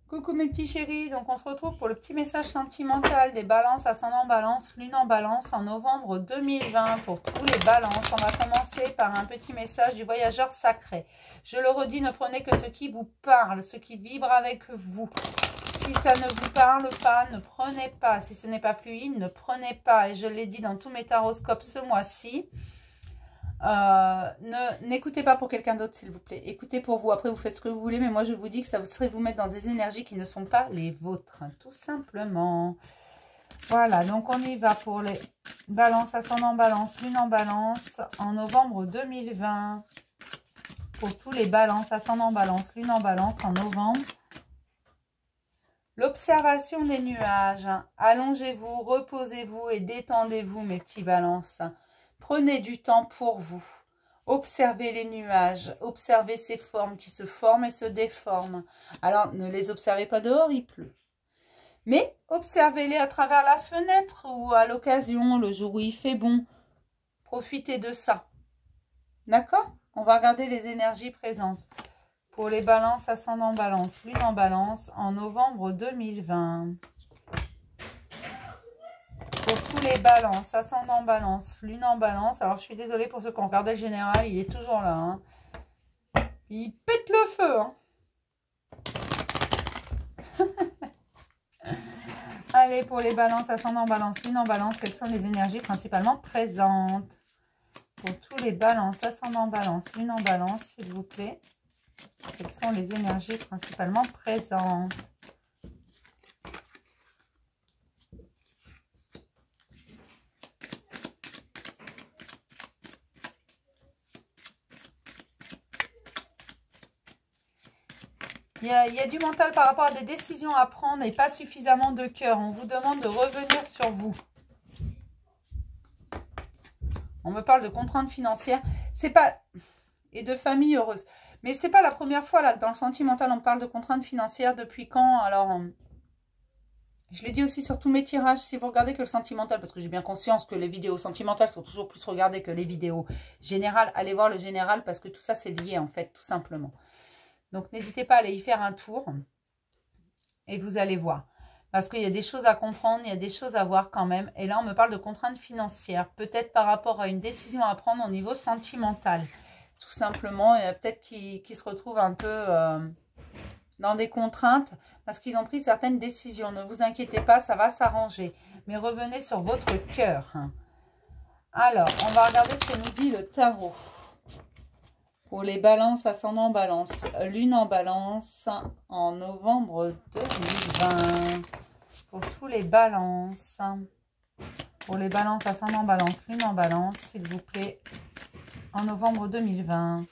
Coucou mes petits chéris, donc on se retrouve pour le petit message sentimental des balances, ascendant balance, lune en balance en novembre 2020 pour tous les balances. On va commencer par un petit message du voyageur sacré. Je le redis, ne prenez que ce qui vous parle, ce qui vibre avec vous. Si ça ne vous parle pas, ne prenez pas. Si ce n'est pas fluide, ne prenez pas. Et je l'ai dit dans tous mes taroscopes ce mois-ci. N'écoutez pas pour quelqu'un d'autre s'il vous plaît, écoutez pour vous, après vous faites ce que vous voulez, mais moi je vous dis que ça serait vous mettre dans des énergies qui ne sont pas les vôtres, tout simplement. Voilà, donc on y va pour les balances, ascendant balance, lune en balance en novembre 2020, pour tous les balances, ascendant balance, lune en balance en novembre. L'observation des nuages, allongez-vous, reposez-vous et détendez-vous mes petits balances. Prenez du temps pour vous. Observez les nuages. Observez ces formes qui se forment et se déforment. Alors, ne les observez pas dehors, il pleut. Mais observez-les à travers la fenêtre ou à l'occasion, le jour où il fait bon. Profitez de ça. D'accord? On va regarder les énergies présentes. Pour les balances, ascendant balance, lune en balance, en novembre 2020. Pour tous les balances, ascendant balance, lune en balance. Alors, je suis désolée pour ceux qui ont regardé le général, il est toujours là. Hein. Il pète le feu. Hein. Allez, pour les balances, ascendant balance, lune en balance, quelles sont les énergies principalement présentes? Pour tous les balances, ascendant balance, lune en balance, s'il vous plaît. Quelles sont les énergies principalement présentes? Il y a du mental par rapport à des décisions à prendre et pas suffisamment de cœur. On vous demande de revenir sur vous. On me parle de contraintes financières. C'est pas... Et de famille heureuse. Mais c'est pas la première fois là que dans le sentimental on parle de contraintes financières. Depuis quand? Alors, je l'ai dit aussi sur tous mes tirages. Si vous regardez que le sentimental, parce que j'ai bien conscience que les vidéos sentimentales sont toujours plus regardées que les vidéos générales. Allez voir le général parce que tout ça c'est lié en fait, tout simplement. Donc, n'hésitez pas à aller y faire un tour et vous allez voir. Parce qu'il y a des choses à comprendre, il y a des choses à voir quand même. Et là, on me parle de contraintes financières. Peut-être par rapport à une décision à prendre au niveau sentimental. Tout simplement, il y a peut-être qui se retrouvent un peu dans des contraintes parce qu'ils ont pris certaines décisions. Ne vous inquiétez pas, ça va s'arranger. Mais revenez sur votre cœur. Alors, on va regarder ce que nous dit le tarot. Pour les balances, ascendant balance, lune en balance en novembre 2020. Pour tous les balances. Pour les balances, ascendant balance, lune en balance, s'il vous plaît, en novembre 2020.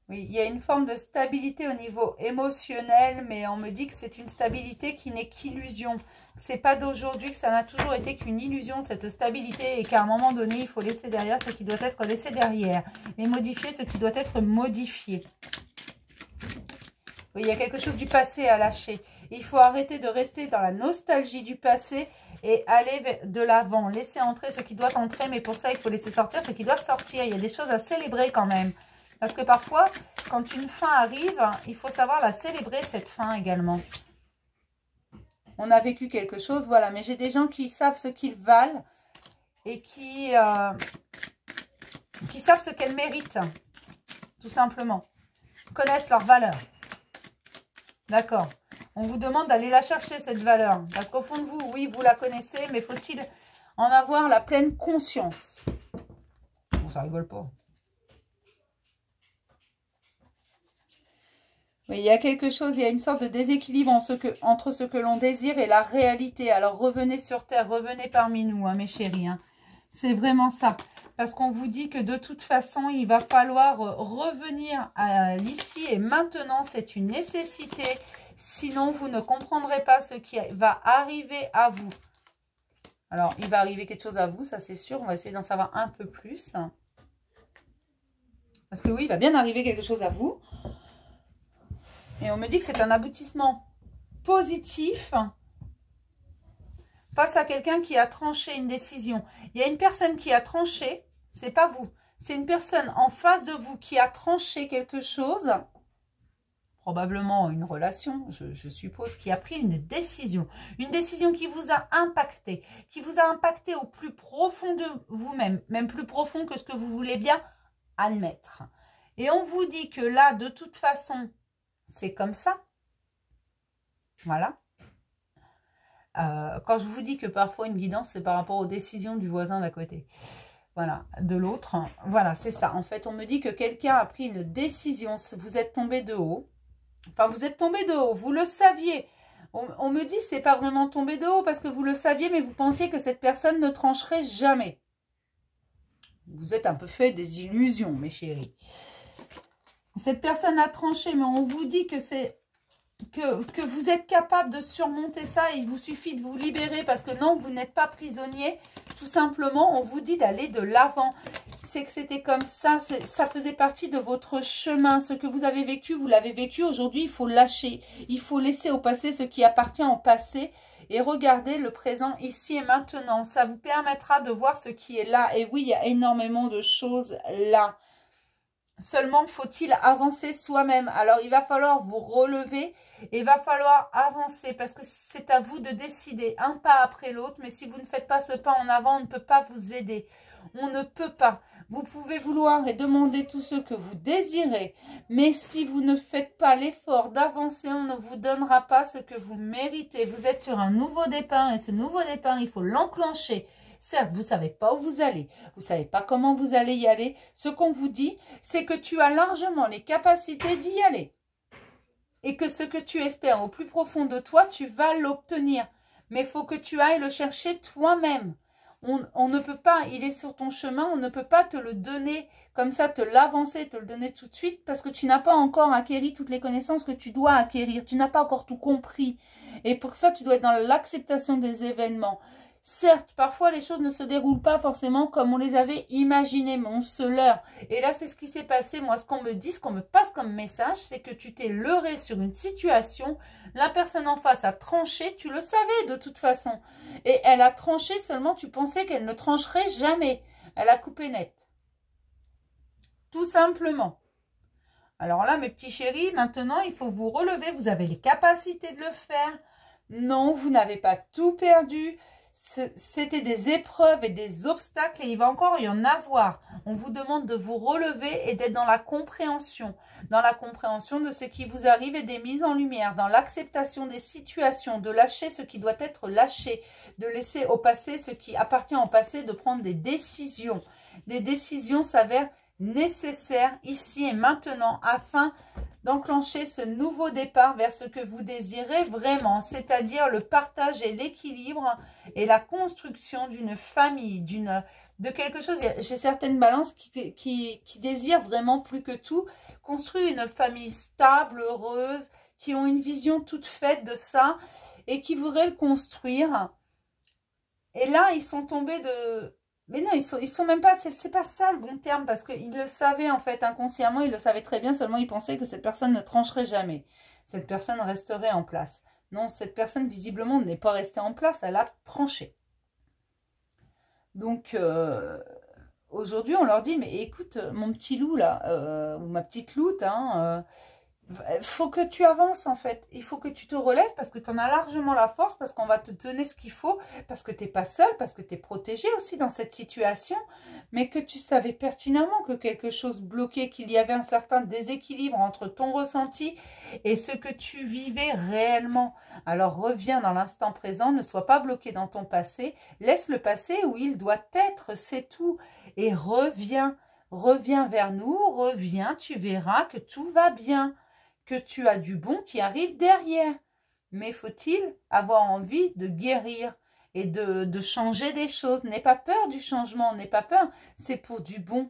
Oui, il y a une forme de stabilité au niveau émotionnel, mais on me dit que c'est une stabilité qui n'est qu'illusion. C'est pas d'aujourd'hui, que ça n'a toujours été qu'une illusion, cette stabilité, et qu'à un moment donné, il faut laisser derrière ce qui doit être laissé derrière, et modifier ce qui doit être modifié. Oui, il y a quelque chose du passé à lâcher. Il faut arrêter de rester dans la nostalgie du passé et aller de l'avant. Laisser entrer ce qui doit entrer, mais pour ça, il faut laisser sortir ce qui doit sortir. Il y a des choses à célébrer quand même. Parce que parfois, quand une fin arrive, il faut savoir la célébrer, cette fin également. On a vécu quelque chose, voilà. Mais j'ai des gens qui savent ce qu'ils valent et qui savent ce qu'elles méritent, tout simplement. Connaissent leur valeur. D'accord. On vous demande d'aller la chercher, cette valeur. Parce qu'au fond de vous, oui, vous la connaissez, mais faut-il en avoir la pleine conscience? Bon, ça rigole pas. Oui, il y a quelque chose, il y a une sorte de déséquilibre entre ce que l'on désire et la réalité. Alors, revenez sur Terre, revenez parmi nous, hein, mes chéris. Hein. C'est vraiment ça. Parce qu'on vous dit que de toute façon, il va falloir revenir à l'ici et maintenant. C'est une nécessité. Sinon, vous ne comprendrez pas ce qui va arriver à vous. Alors, il va arriver quelque chose à vous, ça c'est sûr. On va essayer d'en savoir un peu plus. Parce que oui, il va bien arriver quelque chose à vous. Et on me dit que c'est un aboutissement positif face à quelqu'un qui a tranché une décision. Il y a une personne qui a tranché C'est pas vous. C'est une personne en face de vous qui a tranché quelque chose, probablement une relation, je suppose, qui a pris une décision qui vous a impacté au plus profond de vous-même, même plus profond que ce que vous voulez bien admettre. Et on vous dit que là, de toute façon, c'est comme ça. Voilà. Quand je vous dis que parfois une guidance, c'est par rapport aux décisions du voisin d'à côté. Voilà, de l'autre. Voilà, c'est ça. En fait, on me dit que quelqu'un a pris une décision. Vous êtes tombé de haut. Enfin, vous êtes tombé de haut. Vous le saviez. On me dit que c'est pas vraiment tombé de haut parce que vous le saviez, mais vous pensiez que cette personne ne trancherait jamais. Vous êtes un peu fait des illusions, mes chéris. Cette personne a tranché, mais on vous dit que c'est... Que vous êtes capable de surmonter ça, il vous suffit de vous libérer parce que non, vous n'êtes pas prisonnier. Tout simplement, on vous dit d'aller de l'avant. C'est que c'était comme ça, ça faisait partie de votre chemin. Ce que vous avez vécu, vous l'avez vécu. Aujourd'hui, il faut lâcher. Il faut laisser au passé ce qui appartient au passé et regarder le présent ici et maintenant. Ça vous permettra de voir ce qui est là. Et oui, il y a énormément de choses là. Seulement, faut-il avancer soi-même. Alors, il va falloir vous relever et il va falloir avancer parce que c'est à vous de décider un pas après l'autre. Mais si vous ne faites pas ce pas en avant, on ne peut pas vous aider. On ne peut pas. Vous pouvez vouloir et demander tout ce que vous désirez. Mais si vous ne faites pas l'effort d'avancer, on ne vous donnera pas ce que vous méritez. Vous êtes sur un nouveau départ et ce nouveau départ, il faut l'enclencher. Certes, vous ne savez pas où vous allez, vous ne savez pas comment vous allez y aller. Ce qu'on vous dit, c'est que tu as largement les capacités d'y aller. Et que ce que tu espères au plus profond de toi, tu vas l'obtenir. Mais il faut que tu ailles le chercher toi-même. On ne peut pas, il est sur ton chemin, on ne peut pas te le donner comme ça, te l'avancer, te le donner tout de suite parce que tu n'as pas encore acquéri toutes les connaissances que tu dois acquérir. Tu n'as pas encore tout compris. Et pour ça, tu dois être dans l'acceptation des événements. Certes, parfois, les choses ne se déroulent pas forcément comme on les avait imaginées, mais on se leurre. Et là, c'est ce qui s'est passé. Moi, ce qu'on me dit, ce qu'on me passe comme message, c'est que tu t'es leurré sur une situation. La personne en face a tranché. Tu le savais de toute façon. Et elle a tranché seulement, tu pensais qu'elle ne trancherait jamais. Elle a coupé net. Tout simplement. Alors là, mes petits chéris, maintenant, il faut vous relever. Vous avez les capacités de le faire. Non, vous n'avez pas tout perdu. C'était des épreuves et des obstacles et il va encore y en avoir. On vous demande de vous relever et d'être dans la compréhension de ce qui vous arrive et des mises en lumière, dans l'acceptation des situations, de lâcher ce qui doit être lâché, de laisser au passé ce qui appartient au passé, de prendre des décisions. Des décisions s'avèrent nécessaires ici et maintenant afin d'enclencher ce nouveau départ vers ce que vous désirez vraiment, c'est-à-dire le partage et l'équilibre et la construction d'une famille, de quelque chose. J'ai certaines balances qui désirent vraiment plus que tout construire une famille stable, heureuse, qui ont une vision toute faite de ça et qui voudraient le construire. Et là, ils sont tombés de... Mais non, ils sont même pas, c'est pas ça le bon terme, parce qu'ils le savaient en fait inconsciemment, ils le savaient très bien, seulement ils pensaient que cette personne ne trancherait jamais. Cette personne resterait en place. Non, cette personne visiblement n'est pas restée en place, elle a tranché. Donc, aujourd'hui on leur dit, mais écoute, mon petit loup là, ou ma petite loute, hein, faut que tu avances en fait, il faut que tu te relèves parce que tu en as largement la force, parce qu'on va te donner ce qu'il faut, parce que tu n'es pas seul, parce que tu es protégé aussi dans cette situation, mais que tu savais pertinemment que quelque chose bloquait, qu'il y avait un certain déséquilibre entre ton ressenti et ce que tu vivais réellement. Alors reviens dans l'instant présent, ne sois pas bloqué dans ton passé, laisse le passé où il doit être, c'est tout, et reviens vers nous, reviens, tu verras que tout va bien, que tu as du bon qui arrive derrière. Mais faut-il avoir envie de guérir et de changer des choses? N'aie pas peur du changement, n'aie pas peur, c'est pour du bon.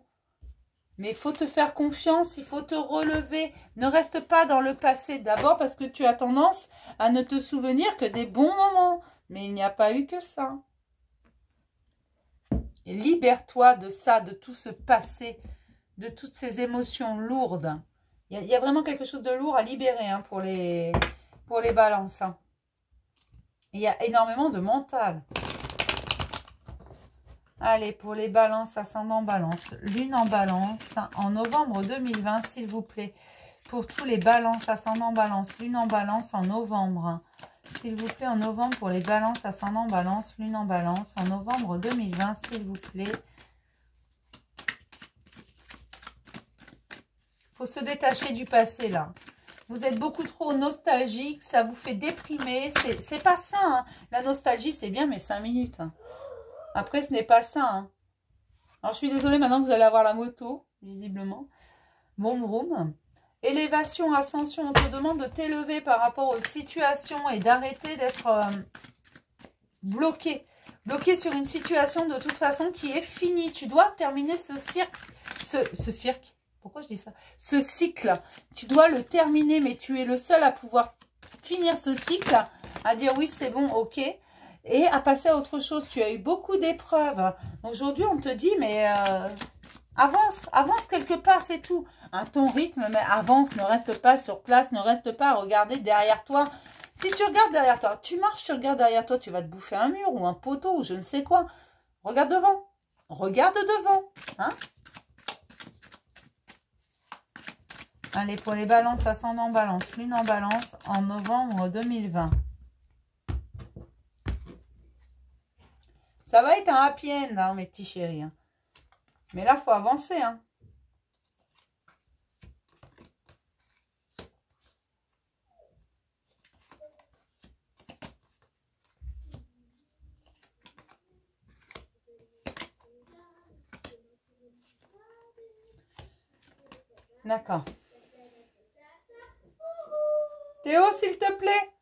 Mais il faut te faire confiance, il faut te relever. Ne reste pas dans le passé d'abord parce que tu as tendance à ne te souvenir que des bons moments. Mais il n'y a pas eu que ça. Et libère-toi de ça, de tout ce passé, de toutes ces émotions lourdes. Il y a vraiment quelque chose de lourd à libérer hein, pour les balances. Hein. Il y a énormément de mental. Allez, pour les balances, ascendant balance, lune en balance, en novembre 2020, s'il vous plaît. Pour tous les balances, ascendant balance, lune en balance en novembre. S'il vous plaît, en novembre, pour les balances, ascendant balance, lune en balance, en novembre 2020, s'il vous plaît. Il faut se détacher du passé, là. Vous êtes beaucoup trop nostalgique, ça vous fait déprimer. C'est pas ça, hein. La nostalgie, c'est bien, mais 5 minutes. Hein. Après, ce n'est pas ça. Hein. Alors, je suis désolée, maintenant, vous allez avoir la moto, visiblement. Vroom, vroom. Élévation, ascension, on te demande de t'élever par rapport aux situations et d'arrêter d'être bloqué. Bloqué sur une situation de toute façon qui est finie. Tu dois terminer ce cirque. Ce cirque. Pourquoi je dis ça? Ce cycle. Tu dois le terminer, mais tu es le seul à pouvoir finir ce cycle, à dire oui, c'est bon, ok. Et à passer à autre chose. Tu as eu beaucoup d'épreuves. Aujourd'hui, on te dit, mais avance quelque part, c'est tout. À ton rythme, mais avance, ne reste pas sur place, ne reste pas à regarder derrière toi. Si tu regardes derrière toi, tu marches, tu regardes derrière toi, tu vas te bouffer un mur ou un poteau ou je ne sais quoi. Regarde devant. Regarde devant. Hein? Allez, pour les balances, ascendant balance, lune en balance, en novembre 2020. Ça va être un happy end, hein, mes petits chéris. Hein. Mais là, il faut avancer. Hein. D'accord. Théo, s'il te plaît.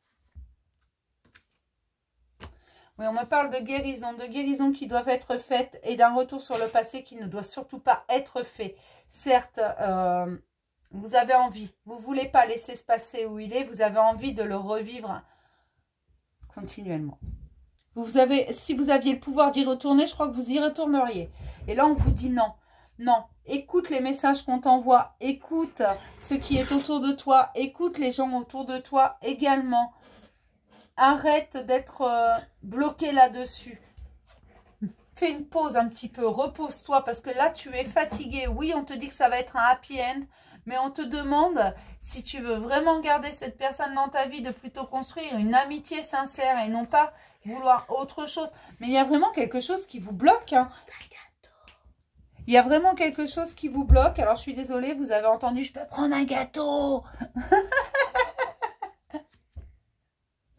Oui, on me parle de guérisons qui doivent être faites et d'un retour sur le passé qui ne doit surtout pas être fait. Certes, vous avez envie, vous ne voulez pas laisser se passer où il est, vous avez envie de le revivre continuellement. Si vous aviez le pouvoir d'y retourner, je crois que vous y retourneriez. Et là, on vous dit non. Non, écoute les messages qu'on t'envoie, écoute ce qui est autour de toi, écoute les gens autour de toi également. Arrête d'être bloqué là-dessus. Fais une pause un petit peu, repose-toi parce que là, tu es fatigué. Oui, on te dit que ça va être un happy end, mais on te demande, si tu veux vraiment garder cette personne dans ta vie, de plutôt construire une amitié sincère et non pas vouloir autre chose. Mais il y a vraiment quelque chose qui vous bloque. Hein. Il y a vraiment quelque chose qui vous bloque. Alors, je suis désolée, vous avez entendu, je peux prendre un gâteau.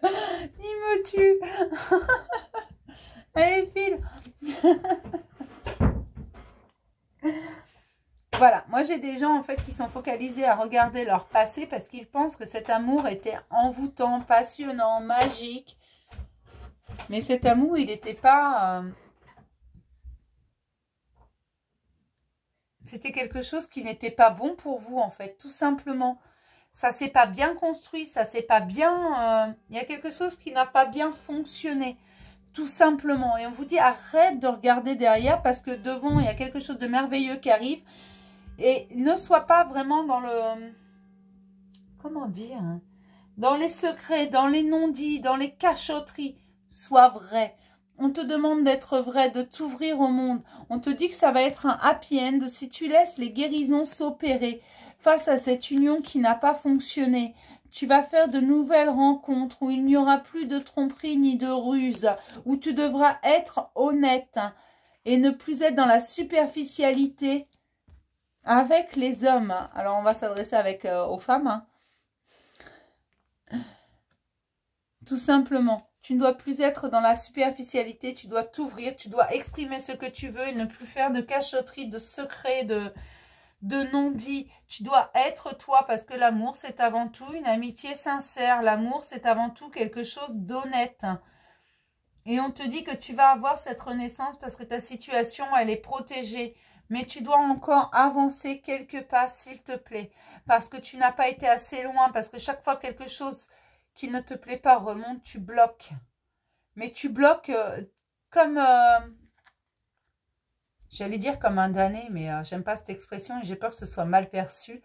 Il me tue. Allez, file. Voilà, moi j'ai des gens en fait qui sont focalisés à regarder leur passé parce qu'ils pensent que cet amour était envoûtant, passionnant, magique. Mais cet amour, il n'était pas... C'était quelque chose qui n'était pas bon pour vous en fait, tout simplement. Ça s'est pas bien construit, ça s'est pas bien... Il y a quelque chose qui n'a pas bien fonctionné, tout simplement. Et on vous dit, arrête de regarder derrière parce que devant, il y a quelque chose de merveilleux qui arrive. Et ne sois pas vraiment dans le... Comment dire? Dans les secrets, dans les non-dits, dans les cachotteries. Sois vrai. On te demande d'être vrai, de t'ouvrir au monde. On te dit que ça va être un happy end si tu laisses les guérisons s'opérer face à cette union qui n'a pas fonctionné. Tu vas faire de nouvelles rencontres où il n'y aura plus de tromperie ni de ruse, où tu devras être honnête et ne plus être dans la superficialité avec les hommes. Alors, on va s'adresser aux femmes. Hein. Tout simplement. Tu ne dois plus être dans la superficialité, tu dois t'ouvrir, tu dois exprimer ce que tu veux et ne plus faire de cachotterie, de secrets, de non-dits. Tu dois être toi parce que l'amour, c'est avant tout une amitié sincère. L'amour, c'est avant tout quelque chose d'honnête. Et on te dit que tu vas avoir cette renaissance parce que ta situation, elle est protégée. Mais tu dois encore avancer quelques pas, s'il te plaît. Parce que tu n'as pas été assez loin. Parce que chaque fois quelque chose qui ne te plaît pas remonte, tu bloques. Mais tu bloques comme... J'allais dire comme un damné, mais j'aime pas cette expression et j'ai peur que ce soit mal perçu.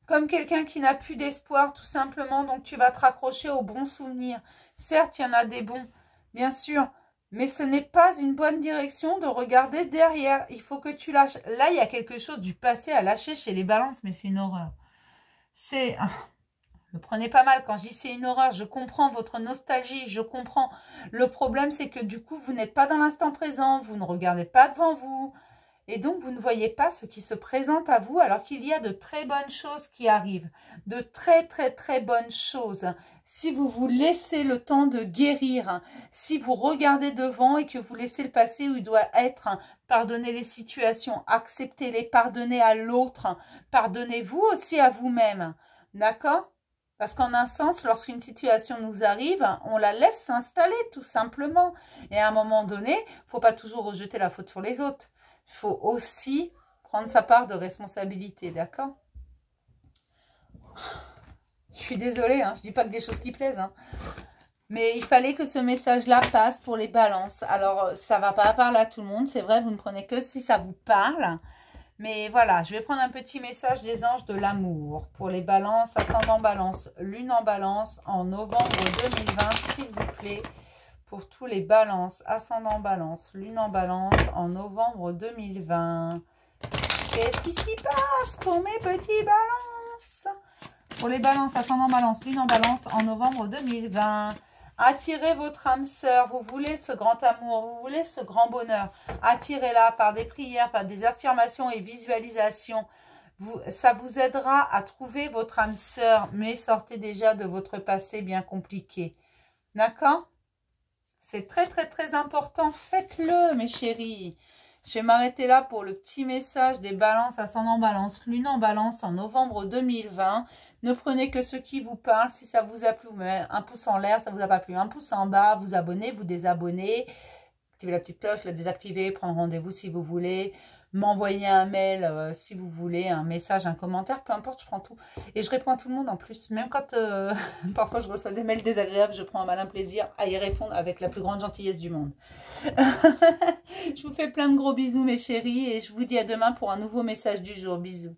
Comme quelqu'un qui n'a plus d'espoir, tout simplement. Donc, tu vas te raccrocher aux bons souvenirs. Certes, il y en a des bons, bien sûr. Mais ce n'est pas une bonne direction de regarder derrière. Il faut que tu lâches. Là, il y a quelque chose du passé à lâcher chez les balances, mais c'est une horreur. C'est... Ne prenez pas mal quand je dis c'est une horreur. Je comprends votre nostalgie, je comprends. Le problème, c'est que du coup, vous n'êtes pas dans l'instant présent. Vous ne regardez pas devant vous. Et donc, vous ne voyez pas ce qui se présente à vous alors qu'il y a de très bonnes choses qui arrivent. De très, très, très bonnes choses. Si vous vous laissez le temps de guérir, si vous regardez devant et que vous laissez le passé où il doit être, pardonnez les situations, acceptez-les, pardonnez à l'autre, pardonnez-vous aussi à vous-même. D'accord ? Parce qu'en un sens, lorsqu'une situation nous arrive, on la laisse s'installer tout simplement. Et à un moment donné, il ne faut pas toujours rejeter la faute sur les autres. Il faut aussi prendre sa part de responsabilité, d'accord? Je suis désolée, hein, je ne dis pas que des choses qui plaisent. Hein. Mais il fallait que ce message-là passe pour les balances. Alors, ça ne va pas parler à tout le monde, c'est vrai, vous ne prenez que si ça vous parle. Mais voilà, je vais prendre un petit message des anges de l'amour pour les balances, ascendant balance, lune en balance, en novembre 2020, s'il vous plaît. Pour tous les balances, ascendant balance, lune en balance, en novembre 2020. Qu'est-ce qui s'y passe pour mes petits balances? Pour les balances, ascendant balance, lune en balance, en novembre 2020. Attirez votre âme sœur. Vous voulez ce grand amour, vous voulez ce grand bonheur. Attirez-la par des prières, par des affirmations et visualisations. Ça vous aidera à trouver votre âme sœur, mais sortez déjà de votre passé bien compliqué. D'accord? C'est très, très, très important. Faites-le, mes chéris. Je vais m'arrêter là pour le petit message des balances, ascendant balance, lune en balance en novembre 2020. Ne prenez que ce qui vous parle. Si ça vous a plu, vous mettez un pouce en l'air. Ça vous a pas plu, un pouce en bas. Vous abonnez, vous désabonnez. Activez la petite cloche, la désactiver, prendre rendez-vous si vous voulez. M'envoyer un mail si vous voulez, un message, un commentaire, peu importe, je prends tout. Et je réponds à tout le monde en plus. Même quand parfois je reçois des mails désagréables, je prends un malin plaisir à y répondre avec la plus grande gentillesse du monde. Je vous fais plein de gros bisous mes chéris et je vous dis à demain pour un nouveau message du jour. Bisous.